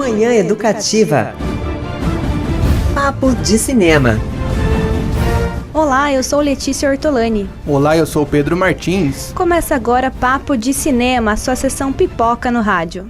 Manhã Educativa. Papo de Cinema. Olá, eu sou Letícia Ortolani. Olá, eu sou Pedro Martins. Começa agora Papo de Cinema, a sua sessão pipoca no rádio.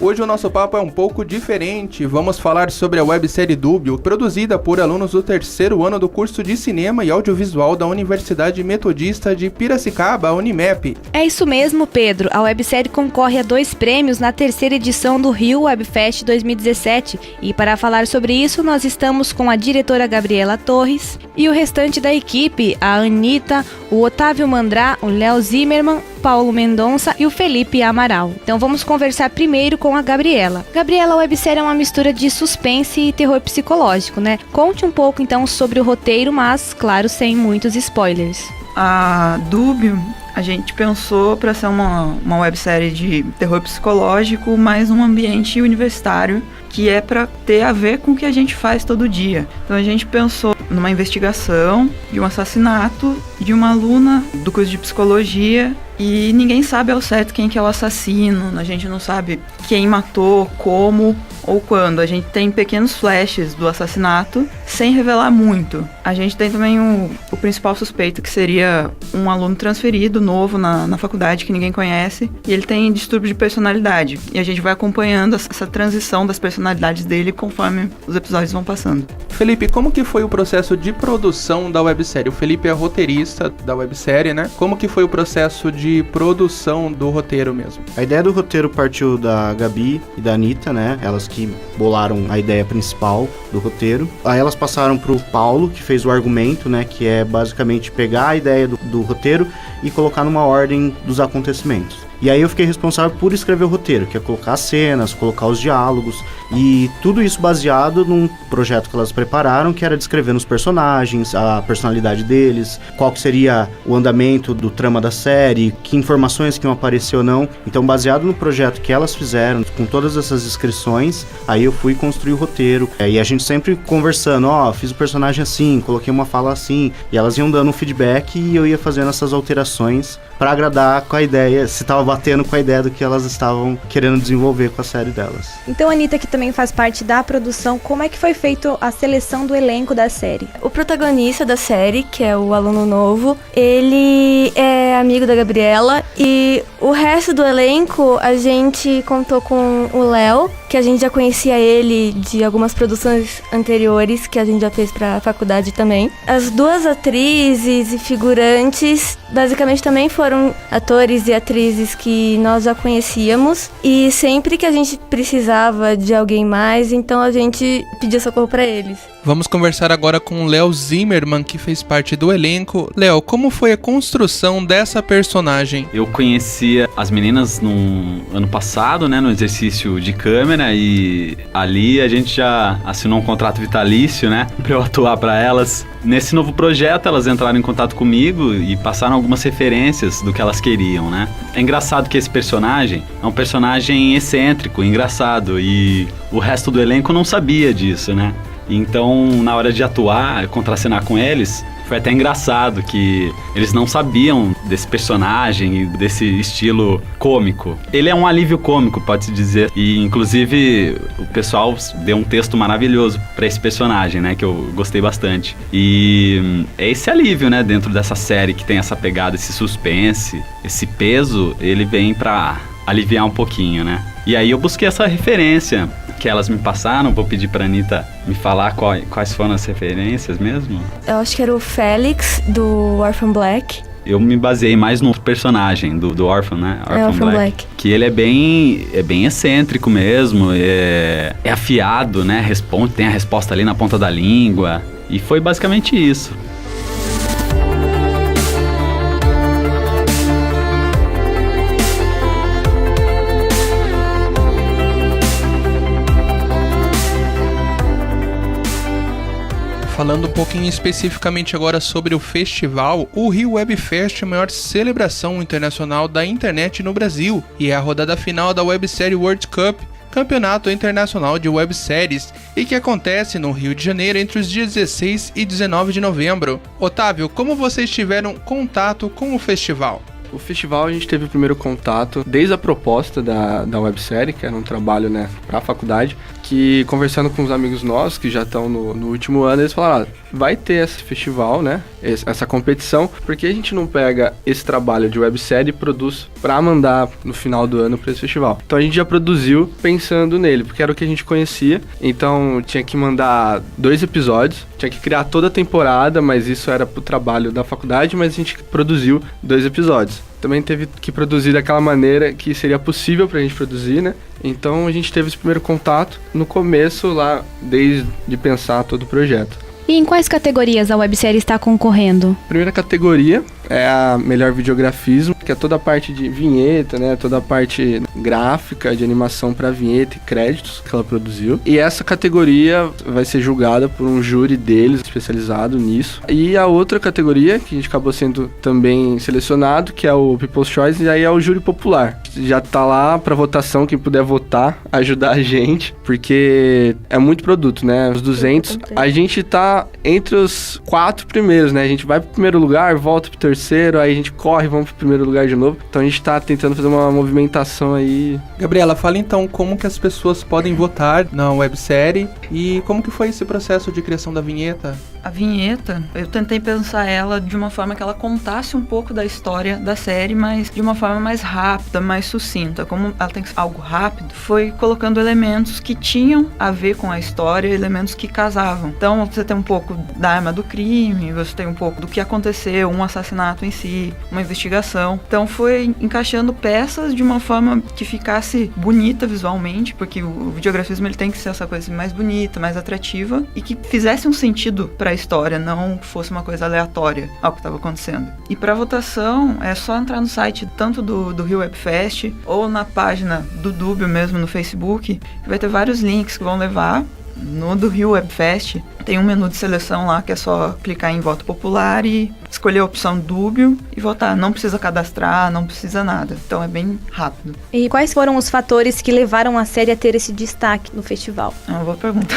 Hoje o nosso papo é um pouco diferente. Vamos falar sobre a websérie Dúbio, produzida por alunos do terceiro ano do curso de Cinema e Audiovisual da Universidade Metodista de Piracicaba, Unimep. É isso mesmo, Pedro. A websérie concorre a 2 prêmios na terceira edição do Rio Webfest 2017. E para falar sobre isso, nós estamos com a diretora Gabriela Torres e o restante da equipe, a Anitta, o Otávio Mandrá, o Léo Zimmermann, Paulo Mendonça e o Felipe Amaral. Então vamos conversar primeiro com a Gabriela. Gabriela, a websérie é uma mistura de suspense e terror psicológico, né? Conte um pouco então sobre o roteiro, mas, claro, sem muitos spoilers. A Dúbio, a gente pensou para ser uma websérie de terror psicológico, mas num ambiente universitário, que é para ter a ver com o que a gente faz todo dia. Então a gente pensou numa investigação de um assassinato de uma aluna do curso de psicologia e ninguém sabe ao certo quem que é o assassino, a gente não sabe quem matou, como ou quando. A gente tem pequenos flashes do assassinato sem revelar muito. A gente tem também o principal suspeito, que seria um aluno transferido novo na faculdade que ninguém conhece, e ele tem distúrbio de personalidade. E a gente vai acompanhando essa transição das personalidades dele conforme os episódios vão passando. Felipe, como que foi o processo de produção da websérie? O Felipe é roteirista da websérie, né? Como que foi o processo de produção do roteiro mesmo? A ideia do roteiro partiu da Gabi e da Anitta, né? Elas que bolaram a ideia principal do roteiro. Aí elas passaram pro Paulo, que fez o argumento, né? Que é basicamente pegar a ideia do roteiro e colocar numa ordem dos acontecimentos. E aí eu fiquei responsável por escrever o roteiro, que é colocar as cenas, colocar os diálogos, e tudo isso baseado num projeto que elas prepararam, que era descrevendo os personagens, a personalidade deles, qual que seria o andamento do trama da série, que informações que iam aparecer ou não. Então, baseado no projeto que elas fizeram, com todas essas descrições, aí eu fui construir o roteiro. E a gente sempre conversando, fiz o personagem assim, coloquei uma fala assim, e elas iam dando um feedback e eu ia fazendo essas alterações para agradar com a ideia, se estava batendo com a ideia do que elas estavam querendo desenvolver com a série delas. Então, a Anitta, que também faz parte da produção, como é que foi feita a seleção do elenco da série? O protagonista da série, que é o aluno novo, ele é amigo da Gabriela, e o resto do elenco a gente contou com o Léo, que a gente já conhecia ele de algumas produções anteriores que a gente já fez pra faculdade também. As 2 atrizes e figurantes basicamente também foram atores e atrizes que nós já conhecíamos, e sempre que a gente precisava de alguém mais, então a gente pedia socorro pra eles. Vamos conversar agora com o Léo Zimmermann, que fez parte do elenco. Léo, como foi a construção dessa personagem? Eu conhecia as meninas no ano passado, né, no exercício de câmera, e ali a gente já assinou um contrato vitalício, né, pra eu atuar pra elas. Nesse novo projeto, elas entraram em contato comigo e passaram algumas referências do que elas queriam, né. É engraçado que esse personagem é um personagem excêntrico, engraçado, e o resto do elenco não sabia disso, né. Então, na hora de atuar, contracenar com eles, foi até engraçado que eles não sabiam desse personagem e desse estilo cômico. Ele é um alívio cômico, pode-se dizer. E, inclusive, o pessoal deu um texto maravilhoso para esse personagem, né? Que eu gostei bastante. E é esse alívio, né? Dentro dessa série que tem essa pegada, esse suspense, esse peso, ele vem para aliviar um pouquinho, né? E aí eu busquei essa referência que elas me passaram. Vou pedir pra Anitta me falar quais foram as referências mesmo. Eu acho que era o Félix, do Orphan Black. Eu me baseei mais no personagem do Orphan, né? Orphan Black. Que ele é bem excêntrico mesmo, é afiado, né? Tem a resposta ali na ponta da língua. E foi basicamente isso. Falando um pouquinho especificamente agora sobre o festival, o Rio Webfest é a maior celebração internacional da internet no Brasil e é a rodada final da websérie World Cup. Campeonato Internacional de Webséries, e que acontece no Rio de Janeiro entre os dias 16 e 19 de novembro. Otávio, como vocês tiveram contato com o festival? O festival a gente teve o primeiro contato desde a proposta da websérie, que era um trabalho, né, para a faculdade, que conversando com os amigos nossos que já estão no último ano, eles falaram, vai ter esse festival, né, essa competição, porque a gente não pega esse trabalho de websérie e produz para mandar no final do ano para esse festival. Então a gente já produziu pensando nele, porque era o que a gente conhecia, então tinha que mandar 2 episódios, tinha que criar toda a temporada, mas isso era pro trabalho da faculdade, mas a gente produziu 2 episódios. Também teve que produzir daquela maneira que seria possível pra gente produzir, né? Então a gente teve esse primeiro contato no começo lá, desde de pensar todo o projeto. E em quais categorias a websérie está concorrendo? A primeira categoria é a melhor videografismo, que é toda a parte de vinheta, né? Toda a parte gráfica, de animação para vinheta e créditos que ela produziu. E essa categoria vai ser julgada por um júri deles, especializado nisso. E a outra categoria, que a gente acabou sendo também selecionado, que é o People's Choice, e aí é o júri popular. Já tá lá para votação, quem puder votar, ajudar a gente, porque é muito produto, né? Os 200, a gente tá entre os 4 primeiros, né? A gente vai pro primeiro lugar, volta pro terceiro, aí a gente corre, vamos pro primeiro lugar de novo. Então a gente tá tentando fazer uma movimentação aí. Gabriela, fala então como que as pessoas podem votar na websérie e como que foi esse processo de criação da vinheta? A vinheta, eu tentei pensar ela de uma forma que ela contasse um pouco da história da série, mas de uma forma mais rápida, mais sucinta. Como ela tem que ser algo rápido, foi colocando elementos que tinham a ver com a história, elementos que casavam. Então você tem um pouco da arma do crime, você tem um pouco do que aconteceu, um assassinato em si, uma investigação. Então foi encaixando peças de uma forma que ficasse bonita visualmente, porque o videografismo ele tem que ser essa coisa mais bonita, mais atrativa e que fizesse um sentido para a história, não fosse uma coisa aleatória ao que estava acontecendo. E para votação é só entrar no site tanto do Rio Webfest ou na página do Dúbio mesmo no Facebook, que vai ter vários links que vão levar. No do Rio Webfest tem um menu de seleção lá que é só clicar em voto popular e escolher a opção Dúbio e votar. Não precisa cadastrar, não precisa nada. Então é bem rápido. E quais foram os fatores que levaram a série a ter esse destaque no festival? É uma boa pergunta.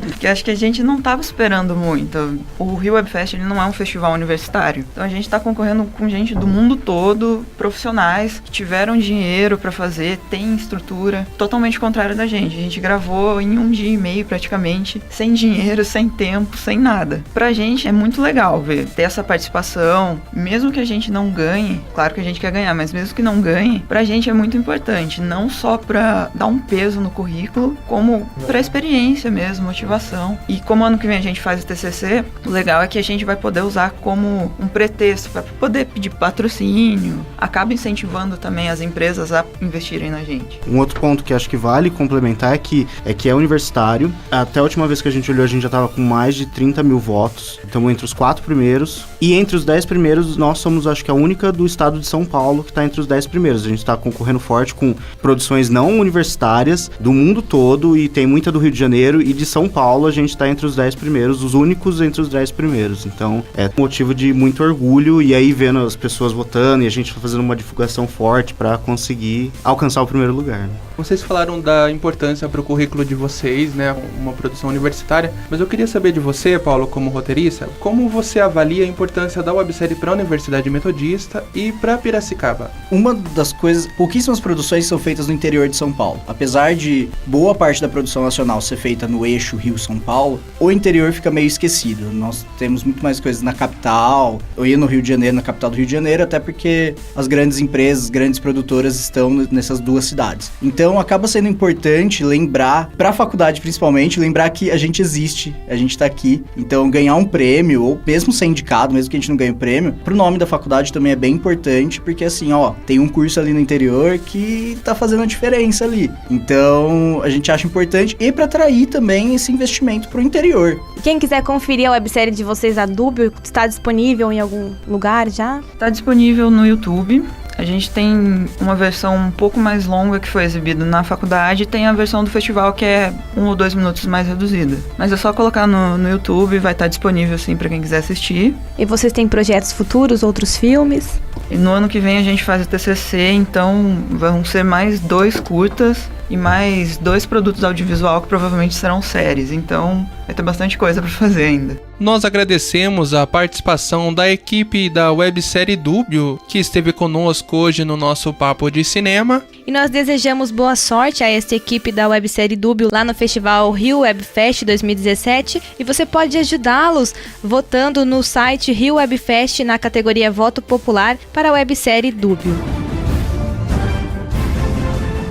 Porque acho que a gente não estava esperando muito. O Rio Webfest ele não é um festival universitário. Então a gente está concorrendo com gente do mundo todo, profissionais que tiveram dinheiro para fazer, tem estrutura, totalmente contrária da gente. A gente gravou em 1 dia e meio praticamente, sem dinheiro, sem tempo, sem nada. Pra gente é muito legal ter essa participação, mesmo que a gente não ganhe, claro que a gente quer ganhar, mas mesmo que não ganhe, pra gente é muito importante, não só pra dar um peso no currículo, como pra experiência mesmo, motivação. E como ano que vem a gente faz o TCC, o legal é que a gente vai poder usar como um pretexto pra poder pedir patrocínio, acaba incentivando também as empresas a investirem na gente. Um outro ponto que acho que vale complementar é que é universitário. Até a última vez que a gente olhou, a gente já tava com mais de 30 mil votos. Estamos entre os 4 primeiros. E entre os 10 primeiros, nós somos, acho que, a única do estado de São Paulo que tá entre os 10 primeiros. A gente tá concorrendo forte com produções não universitárias do mundo todo, e tem muita do Rio de Janeiro, e de São Paulo a gente tá entre os 10 primeiros, os únicos entre os 10 primeiros. Então, é motivo de muito orgulho, e aí vendo as pessoas votando, e a gente fazendo uma divulgação forte para conseguir alcançar o primeiro lugar, né? Vocês falaram da importância para o currículo de vocês, né, uma produção universitária, mas eu queria saber de você, Paulo, como roteirista, como você avalia a importância da websérie para a Universidade Metodista e para Piracicaba? Uma das coisas, pouquíssimas produções são feitas no interior de São Paulo. Apesar de boa parte da produção nacional ser feita no eixo Rio-São Paulo, o interior fica meio esquecido. Nós temos muito mais coisas na capital. Eu ia no Rio de Janeiro, na capital do Rio de Janeiro, até porque as grandes empresas, grandes produtoras estão nessas 2 cidades. Então acaba sendo importante lembrar, para a faculdade principalmente, lembrar que a gente existe, a gente tá aqui. Então ganhar um prêmio, ou mesmo ser indicado, mesmo que a gente não ganhe o prêmio, pro nome da faculdade também é bem importante, porque assim, ó, tem um curso ali no interior que tá fazendo a diferença ali. Então a gente acha importante, e para atrair também esse investimento pro interior. Quem quiser conferir a websérie de vocês, a Dúbio, está disponível em algum lugar já? Tá disponível no YouTube. A gente tem uma versão um pouco mais longa que foi exibida na faculdade, e tem a versão do festival que é 1 ou 2 minutos mais reduzida. Mas é só colocar no YouTube, vai estar disponível sim para quem quiser assistir. E vocês têm projetos futuros, outros filmes? E no ano que vem a gente faz o TCC, então vão ser mais 2 curtas. e mais 2 produtos audiovisual que provavelmente serão séries. Então vai ter bastante coisa para fazer ainda. Nós agradecemos a participação da equipe da websérie Dúbio, que esteve conosco hoje no nosso Papo de Cinema. E nós desejamos boa sorte a esta equipe da websérie Dúbio lá no Festival Rio Webfest 2017. E você pode ajudá-los votando no site Rio Webfest na categoria Voto Popular para a websérie Dúbio.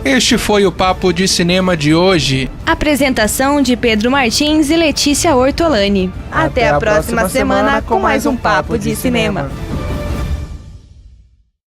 Este foi o Papo de Cinema de hoje. Apresentação de Pedro Martins e Letícia Ortolani. Até a próxima semana com mais um Papo de Cinema.